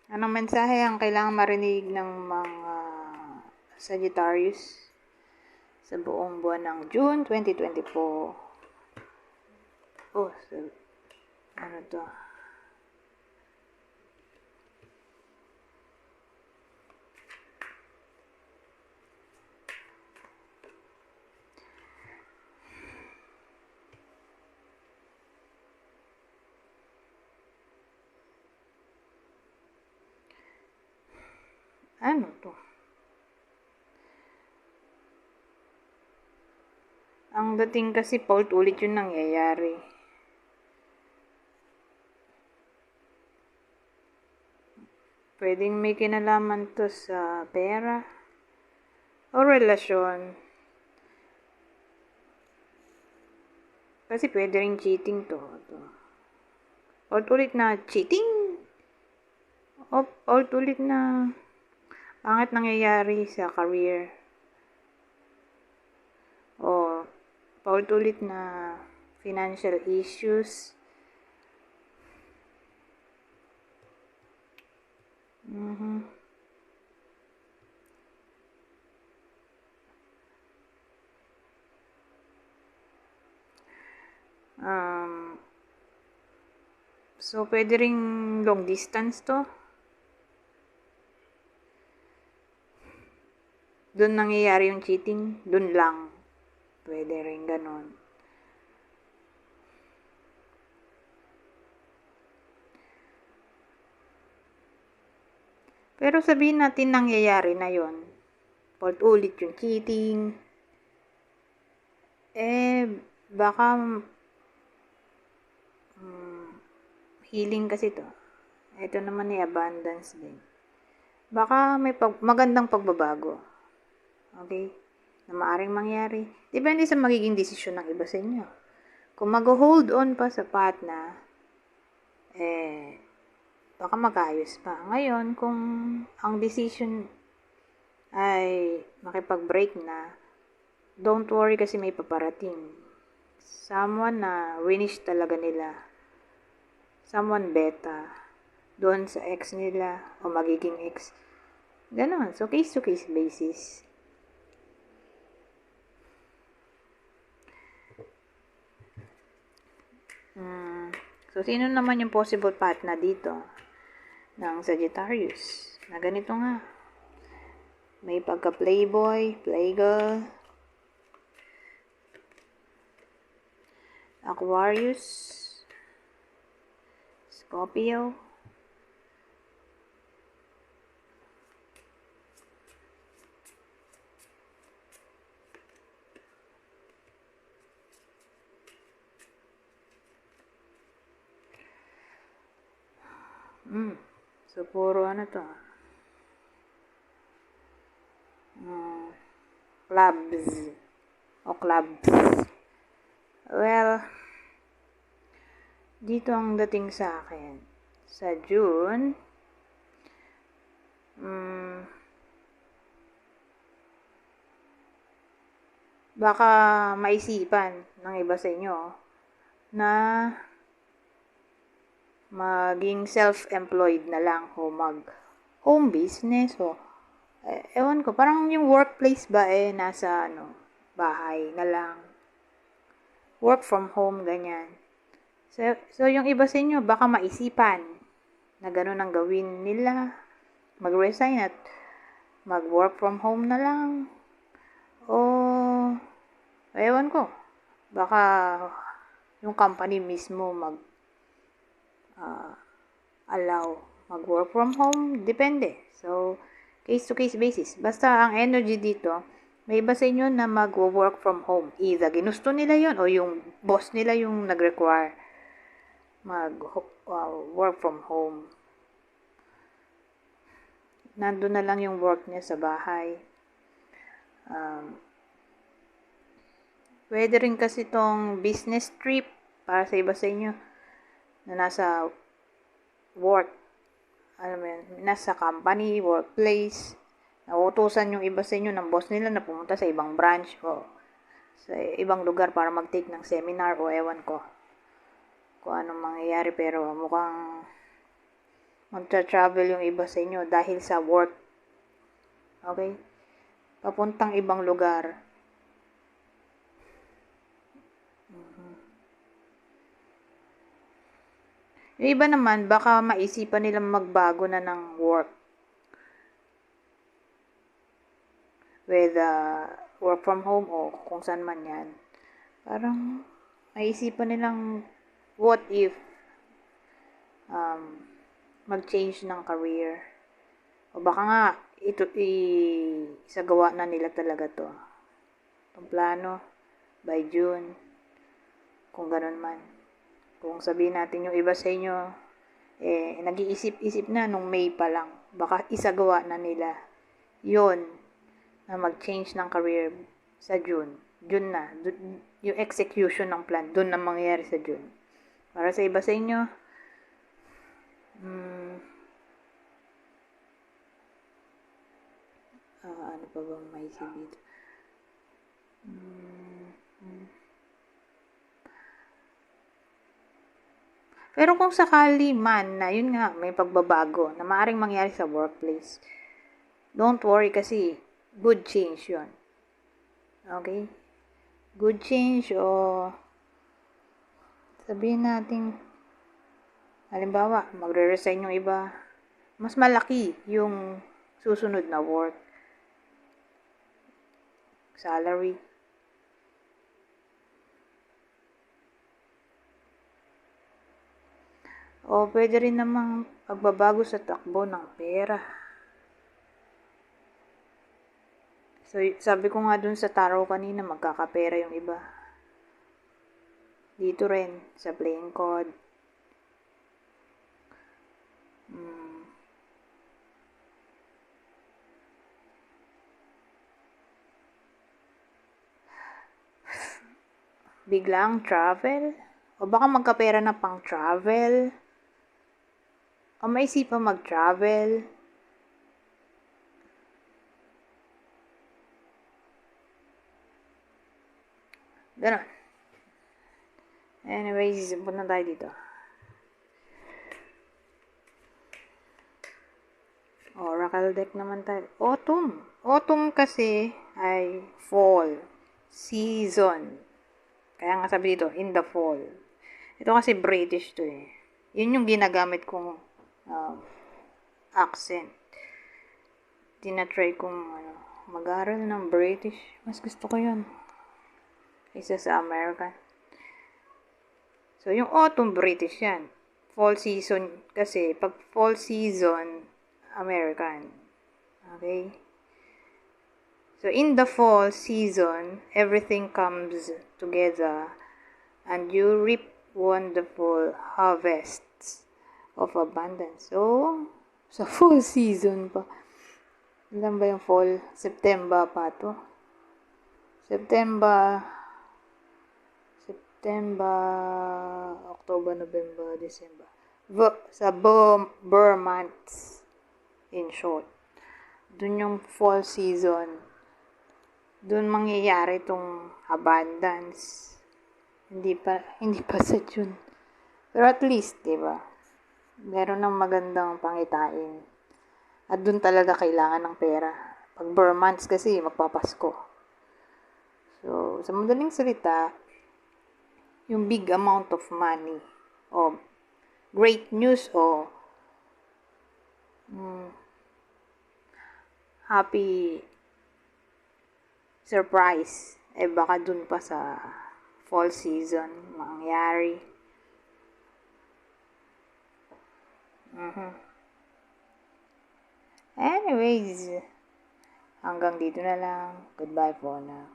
Anong mensahe ang kailangang marinig ng mga Sagittarius sa buong buwan ng June 2024? Oh, so, ano to? Ano to? Ang dating kasi paulit-ulit yung nangyayari. Pwedeng may kinalaman to sa pera o relasyon. Kasi pwede rin cheating to. Paulit-ulit na cheating. O paulit-ulit na pangit nangyayari sa career. O paulit-ulit na financial issues. So, pwede ring long distance to. Doon nangyayari yung cheating, doon lang. Pwede rin ganon. Pero sabihin natin nangyayari na yon. Paulit-ulit yung cheating. Baka healing kasi to. Ito naman ay abundance din. Baka may magandang pagbabago. Okay? Na maaring mangyari. Depende sa magiging desisyon ng iba sa inyo. Kung mag-hold on pa sa path na, baka mag-ayos pa. Ngayon, kung ang decision ay makipag-break na, don't worry kasi may paparating. Someone na winish talaga nila. Someone better. Doon sa ex nila o magiging ex. Ganon. So, case-to-case basis. So, sino naman yung possible partner dito ng Sagittarius? Na ganito nga. May pagka-playboy, playgirl, Aquarius, Scorpio, So, puro ano to? Clubs. O clubs. Well, dito ang dating sa akin. Sa June, baka maisipan ng iba sa inyo na maging self-employed na lang o mag-home business o ewan ko, parang yung workplace ba nasa bahay na lang. Work from home, ganyan. So yung iba sa inyo, baka maisipan na ganun ang gawin nila. Mag-resign at mag-work from home na lang. O, ewan ko, baka yung company mismo allow mag-work from home. Depende. So, case-to-case basis. Basta ang energy dito, may iba sa inyo na mag-work from home. Either ginusto nila yon o yung boss nila yung nag-require mag-work from home. Nandun na lang yung work niya sa bahay. Pwede rin kasi itong business trip para sa iba sa inyo na nasa work. Alam mo yun, nasa company, workplace. Nauutusan yung iba sa inyo ng boss nila na pumunta sa ibang branch o sa ibang lugar para mag-take ng seminar o ewan ko kung anong mangyayari, pero mukhang Magtra-travel yung iba sa inyo dahil sa work. Okay? Papuntang ibang lugar. Yung iba naman, baka maisipan nilang magbago na ng work. With work from home o kung saan man yan. Parang maisipan nilang what if mag-change ng career. O baka nga, isagawa na nila talaga to. Itong plano, by June, kung ganun man. Kung sabihin natin yung iba sa inyo, nag-iisip-isip na nung May pa lang. Baka isagawa na nila yun na mag-change ng career sa June. June na. Yung execution ng plan, dun na mangyayari sa June. Para sa iba sa inyo, ano pa bang maisip dito? Pero kung sakali man na yun nga, may pagbabago na maaaring mangyari sa workplace, don't worry kasi good change yun. Okay? Good change o sabihin natin, halimbawa, magre-resign yung iba, mas malaki yung susunod na work. Salary. O pwede rin namang pagbabago sa takbo ng pera. So, sabi ko nga dun sa tarot kanina, magkakapera yung iba. Dito rin, sa playing card. Biglang travel. O baka magkapera na pang travel. O maisipan mag-travel. Ganon. Anyways, punta tayo dito. Oracle deck naman tayo. Autumn. Autumn kasi ay fall season. Kaya nga sabi dito, in the fall. Ito kasi British to eh. Yun yung ginagamit kong accent. Tinatry kong mag-aral ng British. Mas gusto ko yun. Isa sa American. So, yung autumn British yan. Fall season kasi, pag fall season, American. Okay? So, in the fall season, everything comes together and you reap wonderful harvests of abundance. So, sa fall season pa. Ilan ba yung fall? September pa to. September, October, November, December. Sa Burr months, in short. Dun yung fall season. Dun mangyayari itong abundance. Hindi pa sa June. Pero at least, diba? Meron ng magandang pangitain. At dun talaga kailangan ng pera. Pag Burr months kasi, magpapasko. So, sa madaling salita, yung big amount of money o great news o happy surprise baka dun pa sa fall season mangyari. Anyways, hanggang dito na lang. Goodbye for now.